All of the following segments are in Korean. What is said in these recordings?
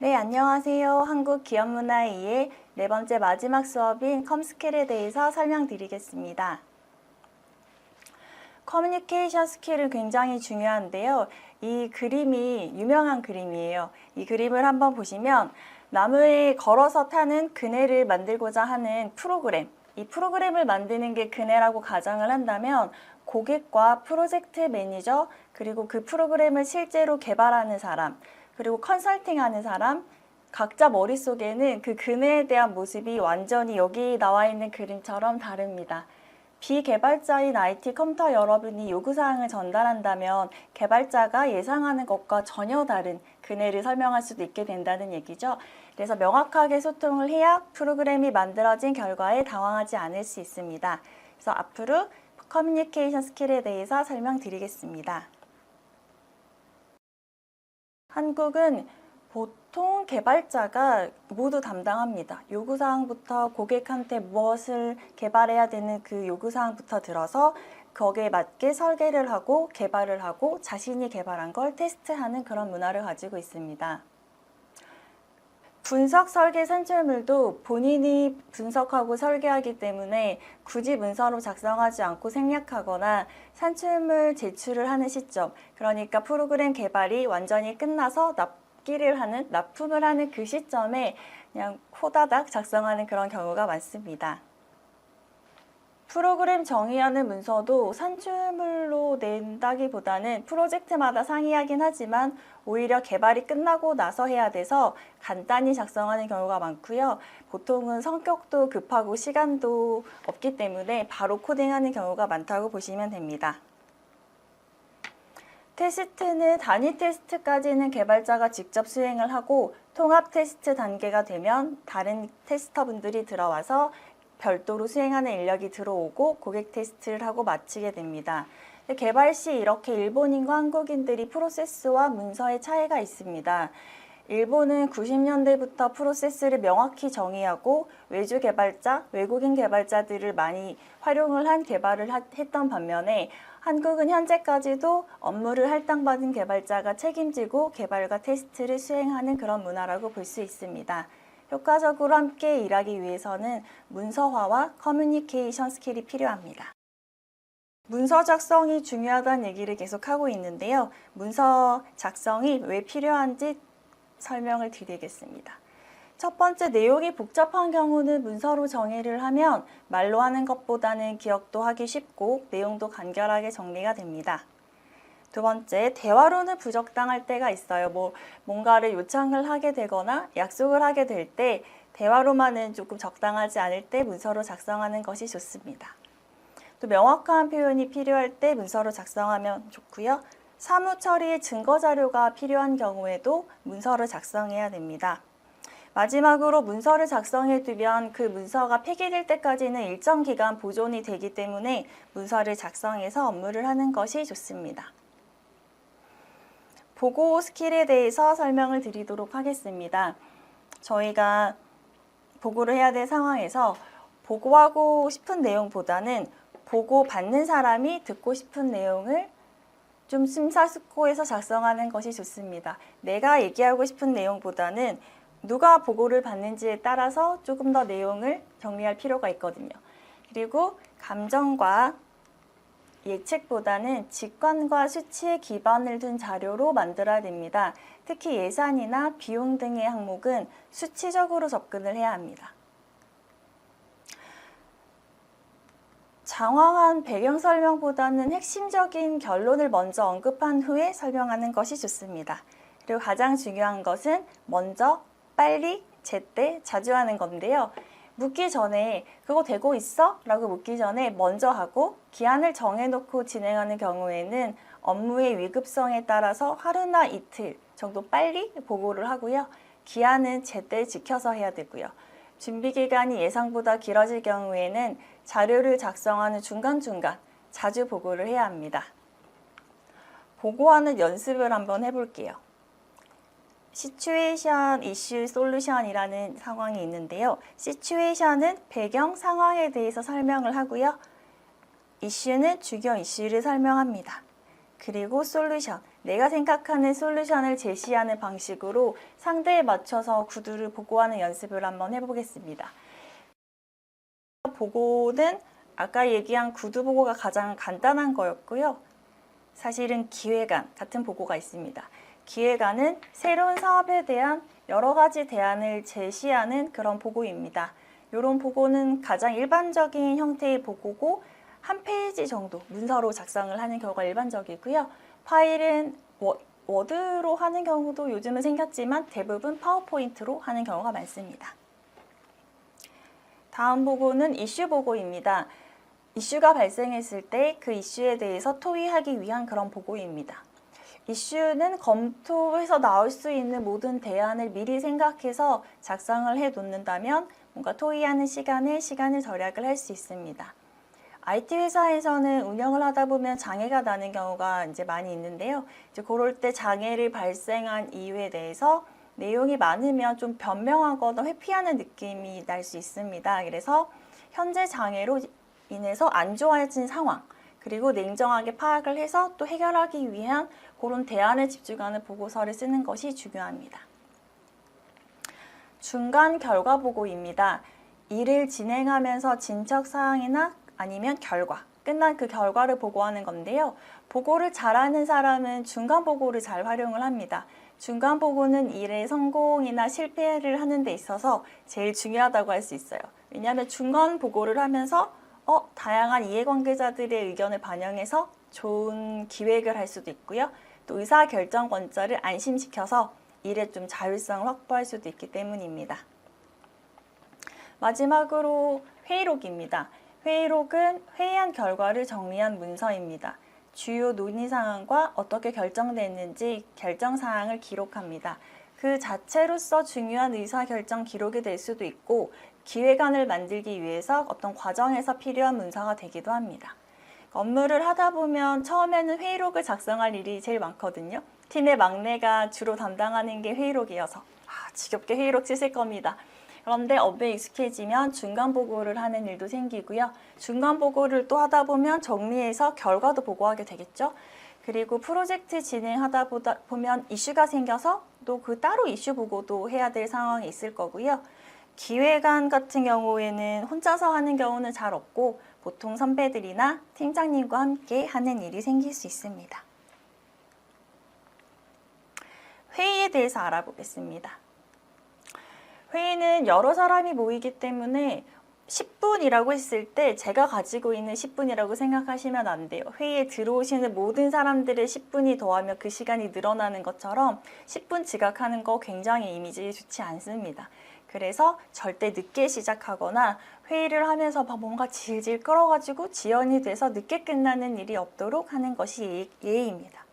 네, 안녕하세요. 한국기업문화 2의 네 번째 마지막 수업인 컴스킬에 대해서 설명드리겠습니다. 커뮤니케이션 스킬은 굉장히 중요한데요. 이 그림이 유명한 그림이에요. 이 그림을 한번 보시면 나무에 걸어서 타는 그네를 만들고자 하는 프로그램, 이 프로그램을 만드는 게 그네라고 가정을 한다면 고객과 프로젝트 매니저, 그리고 그 프로그램을 실제로 개발하는 사람, 그리고 컨설팅하는 사람, 각자 머릿속에는 그 그네에 대한 모습이 완전히 여기 나와 있는 그림처럼 다릅니다. 비개발자인 IT 컴퓨터 여러분이 요구사항을 전달한다면 개발자가 예상하는 것과 전혀 다른 그네를 설명할 수도 있게 된다는 얘기죠. 그래서 명확하게 소통을 해야 프로그램이 만들어진 결과에 당황하지 않을 수 있습니다. 그래서 앞으로 커뮤니케이션 스킬에 대해서 설명드리겠습니다. 한국은 보통 개발자가 모두 담당합니다. 요구사항부터 고객한테 무엇을 개발해야 되는 그 요구사항부터 들어서 거기에 맞게 설계를 하고 개발을 하고 자신이 개발한 걸 테스트하는 그런 문화를 가지고 있습니다. 분석, 설계, 산출물도 본인이 분석하고 설계하기 때문에 굳이 문서로 작성하지 않고 생략하거나 산출물 제출을 하는 시점, 그러니까 프로그램 개발이 완전히 끝나서 납품을 하는 그 시점에 그냥 호다닥 작성하는 그런 경우가 많습니다. 프로그램 정의하는 문서도 산출물로 낸다기보다는 프로젝트마다 상이하긴 하지만 오히려 개발이 끝나고 나서 해야 돼서 간단히 작성하는 경우가 많고요. 보통은 성격도 급하고 시간도 없기 때문에 바로 코딩하는 경우가 많다고 보시면 됩니다. 테스트는 단위 테스트까지는 개발자가 직접 수행을 하고 통합 테스트 단계가 되면 다른 테스터분들이 들어와서 별도로 수행하는 인력이 들어오고 고객 테스트를 하고 마치게 됩니다. 개발 시 이렇게 일본인과 한국인들이 프로세스와 문서의 차이가 있습니다. 일본은 90년대부터 프로세스를 명확히 정의하고 외주 개발자, 외국인 개발자들을 많이 활용을 한 개발을 했던 반면에 한국은 현재까지도 업무를 할당받은 개발자가 책임지고 개발과 테스트를 수행하는 그런 문화라고 볼 수 있습니다. 효과적으로 함께 일하기 위해서는 문서화와 커뮤니케이션 스킬이 필요합니다. 문서 작성이 중요하다는 얘기를 계속 하고 있는데요. 문서 작성이 왜 필요한지 설명을 드리겠습니다. 첫 번째, 내용이 복잡한 경우는 문서로 정의를 하면 말로 하는 것보다는 기억도 하기 쉽고 내용도 간결하게 정리가 됩니다. 두 번째, 대화로는 부적당할 때가 있어요. 뭔가를 요청을 하게 되거나 약속을 하게 될 때 대화로만은 조금 적당하지 않을 때 문서로 작성하는 것이 좋습니다. 또 명확한 표현이 필요할 때 문서로 작성하면 좋고요. 사무 처리에 증거 자료가 필요한 경우에도 문서를 작성해야 됩니다. 마지막으로 문서를 작성해 두면 그 문서가 폐기될 때까지는 일정 기간 보존이 되기 때문에 문서를 작성해서 업무를 하는 것이 좋습니다. 보고 스킬에 대해서 설명을 드리도록 하겠습니다. 저희가 보고를 해야 될 상황에서 보고하고 싶은 내용보다는 보고받는 사람이 듣고 싶은 내용을 좀 심사숙고해서 작성하는 것이 좋습니다. 내가 얘기하고 싶은 내용보다는 누가 보고를 받는지에 따라서 조금 더 내용을 정리할 필요가 있거든요. 그리고 감정과 예측보다는 직관과 수치에 기반을 둔 자료로 만들어야 됩니다. 특히 예산이나 비용 등의 항목은 수치적으로 접근을 해야 합니다. 장황한 배경 설명보다는 핵심적인 결론을 먼저 언급한 후에 설명하는 것이 좋습니다. 그리고 가장 중요한 것은 먼저, 빨리, 제때, 자주 하는 건데요. 묻기 전에 그거 되고 있어? 라고 묻기 전에 먼저 하고 기한을 정해놓고 진행하는 경우에는 업무의 위급성에 따라서 하루나 이틀 정도 빨리 보고를 하고요. 기한은 제때 지켜서 해야 되고요. 준비 기간이 예상보다 길어질 경우에는 자료를 작성하는 중간중간 자주 보고를 해야 합니다. 보고하는 연습을 한번 해볼게요. 시츄에이션, 이슈, 솔루션이라는 상황이 있는데요. 시츄에이션은 배경 상황에 대해서 설명을 하고요. 이슈는 주요 이슈를 설명합니다. 그리고 솔루션, 내가 생각하는 솔루션을 제시하는 방식으로 상대에 맞춰서 구두를 보고하는 연습을 한번 해보겠습니다. 보고는 아까 얘기한 구두 보고가 가장 간단한 거였고요. 사실은 기획안 같은 보고가 있습니다. 기획안은 새로운 사업에 대한 여러 가지 대안을 제시하는 그런 보고입니다. 이런 보고는 가장 일반적인 형태의 보고고 한 페이지 정도 문서로 작성을 하는 경우가 일반적이고요. 파일은 워드로 하는 경우도 요즘은 생겼지만 대부분 파워포인트로 하는 경우가 많습니다. 다음 보고는 이슈 보고입니다. 이슈가 발생했을 때 그 이슈에 대해서 토의하기 위한 그런 보고입니다. 이슈는 검토해서 나올 수 있는 모든 대안을 미리 생각해서 작성을 해 놓는다면 뭔가 토의하는 시간을 절약을 할 수 있습니다. IT 회사에서는 운영을 하다 보면 장애가 나는 경우가 이제 많이 있는데요. 이제 그럴 때 장애를 발생한 이유에 대해서 내용이 많으면 좀 변명하거나 회피하는 느낌이 날 수 있습니다. 그래서 현재 장애로 인해서 안 좋아진 상황, 그리고 냉정하게 파악을 해서 또 해결하기 위한 그런 대안에 집중하는 보고서를 쓰는 것이 중요합니다. 중간 결과 보고입니다. 일을 진행하면서 진척 사항이나 아니면 결과, 끝난 그 결과를 보고하는 건데요. 보고를 잘하는 사람은 중간 보고를 잘 활용을 합니다. 중간 보고는 일의 성공이나 실패를 하는 데 있어서 제일 중요하다고 할 수 있어요. 왜냐하면 중간 보고를 하면서 다양한 이해관계자들의 의견을 반영해서 좋은 기획을 할 수도 있고요. 또 의사결정권자를 안심시켜서 일에 좀 자율성을 확보할 수도 있기 때문입니다. 마지막으로 회의록입니다. 회의록은 회의한 결과를 정리한 문서입니다. 주요 논의 사항과 어떻게 결정됐는지 결정 사항을 기록합니다. 그 자체로서 중요한 의사결정 기록이 될 수도 있고 기획안을 만들기 위해서 어떤 과정에서 필요한 문서가 되기도 합니다. 업무를 하다 보면 처음에는 회의록을 작성할 일이 제일 많거든요. 팀의 막내가 주로 담당하는 게 회의록이어서 지겹게 회의록 쓰실 겁니다. 그런데 업무에 익숙해지면 중간 보고를 하는 일도 생기고요. 중간 보고를 또 하다 보면 정리해서 결과도 보고하게 되겠죠. 그리고 프로젝트 진행하다 보면 이슈가 생겨서 또 그 따로 이슈 보고도 해야 될 상황이 있을 거고요. 기획안 같은 경우에는 혼자서 하는 경우는 잘 없고 보통 선배들이나 팀장님과 함께 하는 일이 생길 수 있습니다. 회의에 대해서 알아보겠습니다. 회의는 여러 사람이 모이기 때문에 10분이라고 했을 때 제가 가지고 있는 10분이라고 생각하시면 안 돼요. 회의에 들어오시는 모든 사람들의 10분이 더하면 그 시간이 늘어나는 것처럼 10분 지각하는 거 굉장히 이미지 좋지 않습니다. 그래서 절대 늦게 시작하거나 회의를 하면서 뭔가 질질 끌어가지고 지연이 돼서 늦게 끝나는 일이 없도록 하는 것이 예의입니다.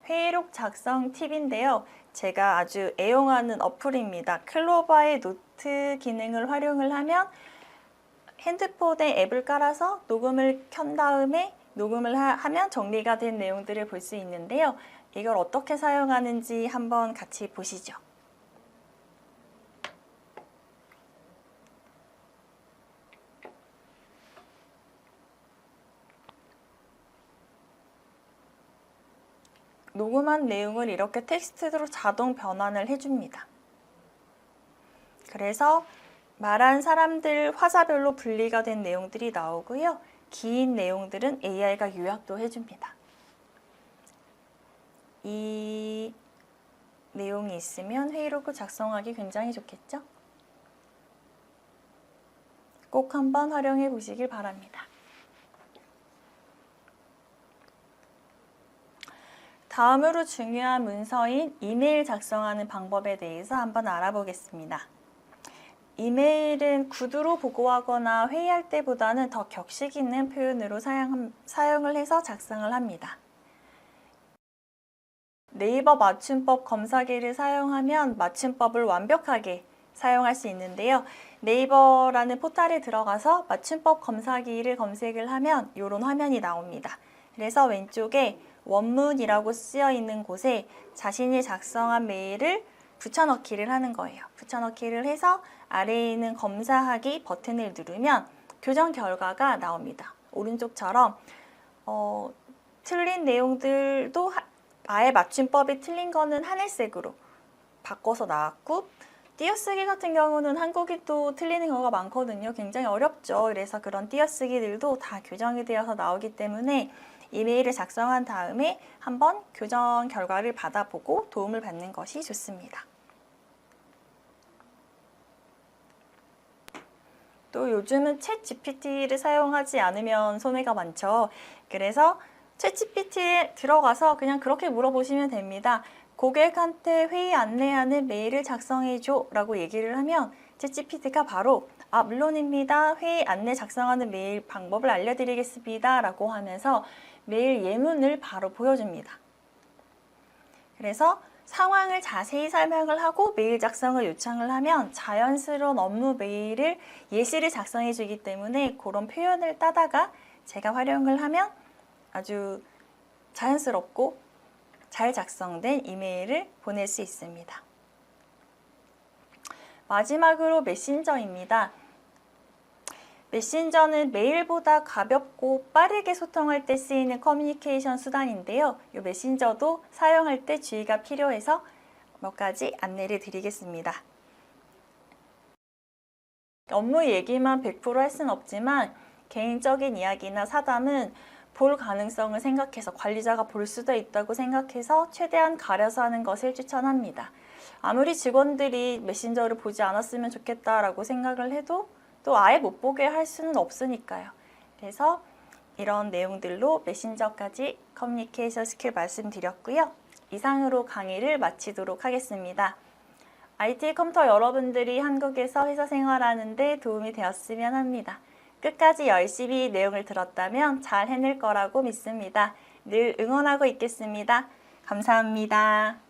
회의록 작성 팁인데요. 제가 아주 애용하는 어플입니다. 클로바의 노트 기능을 활용을 하면 핸드폰에 앱을 깔아서 녹음을 켠 다음에 녹음을 하면 정리가 된 내용들을 볼 수 있는데요. 이걸 어떻게 사용하는지 한번 같이 보시죠. 녹음한 내용을 이렇게 텍스트로 자동 변환을 해줍니다. 그래서 말한 사람들 화자별로 분리가 된 내용들이 나오고요. 긴 내용들은 AI가 요약도 해줍니다. 이 내용이 있으면 회의록을 작성하기 굉장히 좋겠죠? 꼭 한번 활용해 보시길 바랍니다. 다음으로 중요한 문서인 이메일 작성하는 방법에 대해서 한번 알아보겠습니다. 이메일은 구두로 보고하거나 회의할 때보다는 더 격식 있는 표현으로 사용을 해서 작성을 합니다. 네이버 맞춤법 검사기를 사용하면 맞춤법을 완벽하게 사용할 수 있는데요. 네이버라는 포털에 들어가서 맞춤법 검사기를 검색을 하면 이런 화면이 나옵니다. 그래서 왼쪽에 원문이라고 쓰여 있는 곳에 자신이 작성한 메일을 붙여넣기를 하는 거예요. 붙여넣기를 해서 아래에 있는 검사하기 버튼을 누르면 교정 결과가 나옵니다. 오른쪽처럼 틀린 내용들도 아예 맞춤법이 틀린 거는 하늘색으로 바꿔서 나왔고, 띄어쓰기 같은 경우는 한국이 또 틀리는 경우가 많거든요. 굉장히 어렵죠. 그래서 그런 띄어쓰기들도 다 교정이 되어서 나오기 때문에 이메일을 작성한 다음에 한번 교정 결과를 받아보고 도움을 받는 것이 좋습니다. 또 요즘은 챗 GPT를 사용하지 않으면 손해가 많죠. 그래서 챗 GPT에 들어가서 그냥 그렇게 물어보시면 됩니다. 고객한테 회의 안내하는 메일을 작성해줘 라고 얘기를 하면 챗 GPT가 바로 물론입니다. 회의 안내 작성하는 메일 방법을 알려드리겠습니다 라고 하면서 메일 예문을 바로 보여줍니다. 그래서 상황을 자세히 설명을 하고 메일 작성을 요청을 하면 자연스러운 업무 메일을 예시를 작성해 주기 때문에 그런 표현을 따다가 제가 활용을 하면 아주 자연스럽고 잘 작성된 이메일을 보낼 수 있습니다. 마지막으로 메신저입니다. 메신저는 메일보다 가볍고 빠르게 소통할 때 쓰이는 커뮤니케이션 수단인데요. 이 메신저도 사용할 때 주의가 필요해서 몇 가지 안내를 드리겠습니다. 업무 얘기만 100% 할 수는 없지만 개인적인 이야기나 사담은 볼 가능성을 생각해서 관리자가 볼 수도 있다고 생각해서 최대한 가려서 하는 것을 추천합니다. 아무리 직원들이 메신저를 보지 않았으면 좋겠다라고 생각을 해도 또 아예 못 보게 할 수는 없으니까요. 그래서 이런 내용들로 메신저까지 커뮤니케이션 스킬 말씀드렸고요. 이상으로 강의를 마치도록 하겠습니다. IT 컴퓨터 여러분들이 한국에서 회사 생활하는데 도움이 되었으면 합니다. 끝까지 열심히 내용을 들었다면 잘 해낼 거라고 믿습니다. 늘 응원하고 있겠습니다. 감사합니다.